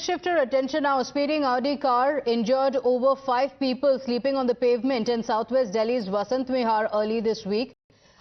shift your attention now. A speeding Audi car injured over 5 people sleeping on the pavement in southwest Delhi's Vasant Vihar early this week.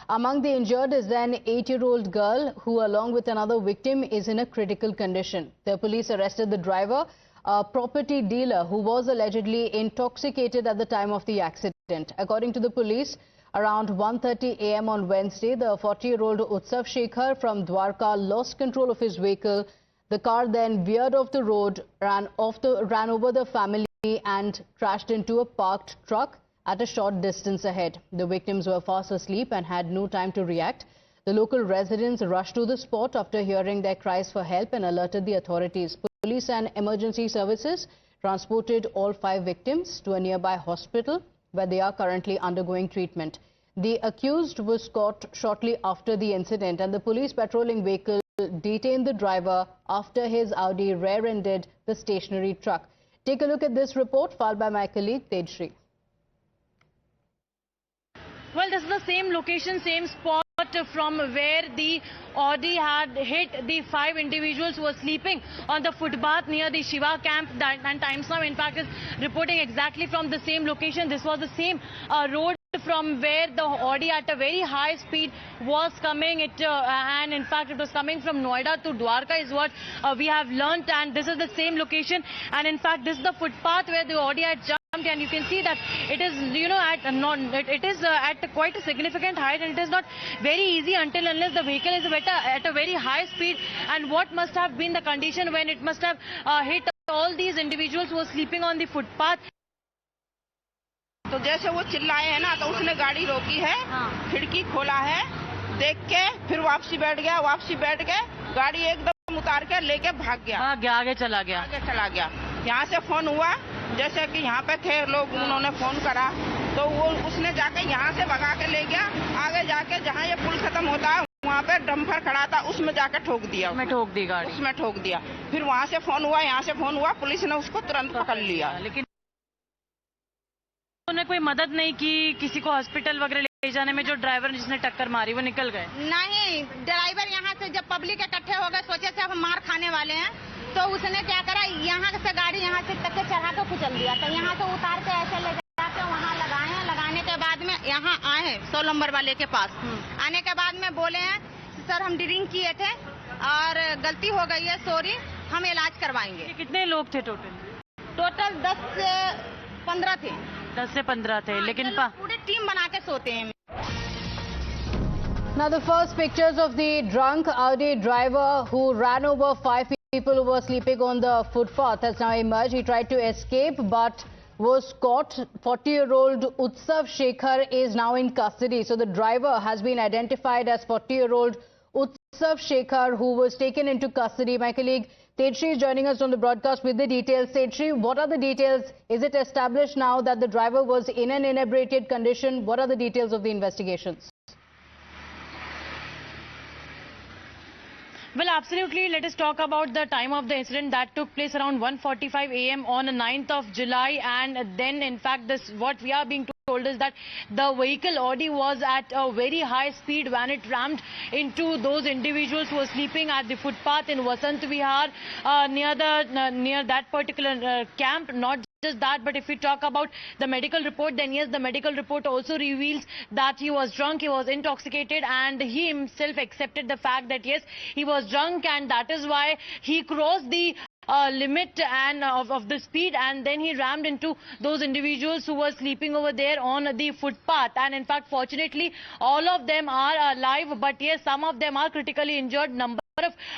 Among the injured is an 8-year-old girl who, along with another victim, is in a critical condition. The police arrested the driver, a property dealer who was allegedly intoxicated at the time of the accident. According to the police, around 1:30 a.m. on Wednesday, the 40-year-old Utsav Shekhar from Dwarka lost control of his vehicle. The car then veered off the road, ran over the family and crashed into a parked truck at a short distance ahead. The victims were fast asleep and had no time to react. The local residents rushed to the spot after hearing their cries for help and alerted the authorities. Police and emergency services transported all 5 victims to a nearby hospital where they are currently undergoing treatment. The accused was caught shortly after the incident, and the police patrolling vehicle detained the driver after his Audi rear-ended the stationary truck. Take a look at this report filed by my colleague Tejshri. Well, this is the same location, same spot from where the Audi had hit the 5 individuals who were sleeping on the footpath near the Shiva camp. And Times Now, in fact, is reporting exactly from the same location. This was the same road from where the Audi at a very high speed was coming. And in fact, it was coming from Noida to Dwarka is what we have learnt. And this is the same location. And in fact, this is the footpath where the Audi had jumped. And you can see that it is, at quite a significant height, and it is not very easy until unless the vehicle is at a very high speed. And what must have been the condition when it must have hit all these individuals who were sleeping on the footpath. तो जैसे वो चिल्लाए हैं ना, तो उसने गाड़ी रोकी है, खिड़की खोला है, देख के फिर वापसी बैठ गया, गाड़ी एकदम उतार के लेके भाग गया, आगे चला गया। यहाँ से फोन हुआ, जैसे कि यहाँ पे थे लोग, उन्होंने फोन करा, तो वो उसने जाके यहाँ से भगा के ले गया। आगे जाके जहाँ ये पुल खत्म होता है वहाँ पे डंपर खड़ा था, उसमें जाके ठोक दिया, उसमें ठोक दिया। फिर वहाँ से फोन हुआ, यहाँ से फोन हुआ, पुलिस ने उसको तुरंत पकड़ लिया। लेकिन उन्होंने कोई मदद नहीं की किसी को हॉस्पिटल वगैरह ले जाने में? जो ड्राइवर जिसने टक्कर मारी वो निकल गए? नहीं, ड्राइवर यहाँ से जब पब्लिक इकट्ठे हो गए, सोचे से हम मार खाने वाले हैं, तो उसने क्या करा, यहाँ से गाड़ी यहाँ से तक चढ़ा के कुचल दिया। तो यहाँ से उतार के ऐसे ले जाके वहाँ लगाए। लगाने के बाद में यहाँ आए 100 नंबर वाले के पास। आने के बाद में बोले हैं, सर हम ड्रिंक किए थे और गलती हो गई है, सॉरी, हम इलाज करवाएंगे। कितने लोग थे टोटल? 10 से 15 थे। 10 से 15 थे, लेकिन पूरी टीम बना के सोते हैं। Now the first pictures of the drunk Audi driver who ran over 5 people who were sleeping on the footpath has now emerged. He tried to escape but was caught. 40-year-old Utsav Shekhar is now in custody. So the driver has been identified as 40-year-old Utsav Shekhar, who was taken into custody. My colleague Tejshri is joining us on the broadcast with the details. Tejshri, what are the details? Is it established now that the driver was in an inebriated condition? What are the details of the investigations? Well, absolutely. Let us talk about the time of the incident that took place around 1:45 a.m. on 9th of July. And then, in fact, what we are being told is that the vehicle Audi was at a very high speed when it rammed into those individuals who were sleeping at the footpath in Vasant Vihar near that particular camp. Not just that, but if we talk about the medical report, then yes, the medical report also reveals that he was drunk, he was intoxicated, and he himself accepted the fact that yes, he was drunk, and that is why he crossed the limit and of the speed, and then he rammed into those individuals who were sleeping over there on the footpath. And in fact, fortunately, all of them are alive, but yes, some of them are critically injured. Number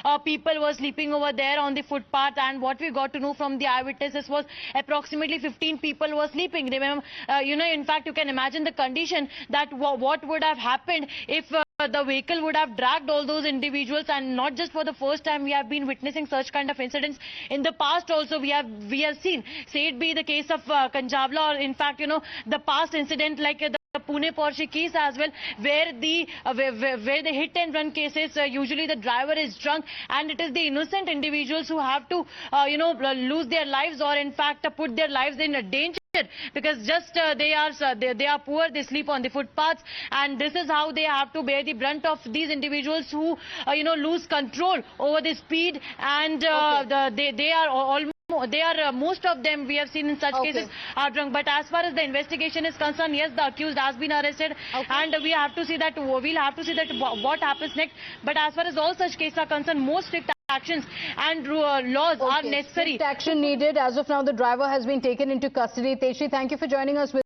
of people were sleeping over there on the footpath, and what we got to know from the eyewitnesses was approximately 15 people were sleeping. Remember, in fact, you can imagine the condition that what would have happened if the vehicle would have dragged all those individuals. And not just for the first time, we have been witnessing such kind of incidents in the past also. We have seen, say it be the case of Kanjabla, or in fact, the past incident like the Pune Porsche case as well, where the hit and run cases, usually the driver is drunk, and it is the innocent individuals who have to lose their lives, or in fact put their lives in danger, because just they are poor, they sleep on the footpaths, and this is how they have to bear the brunt of these individuals who lose control over the speed, and they are almost most of them we have seen in such cases are drunk. But as far as the investigation is concerned, yes, the accused has been arrested, and we'll have to see that what happens next. But as far as all such cases are concerned, more strict actions and laws are necessary. Strict action needed. As of now, the driver has been taken into custody. Tejashree, thank you for joining us.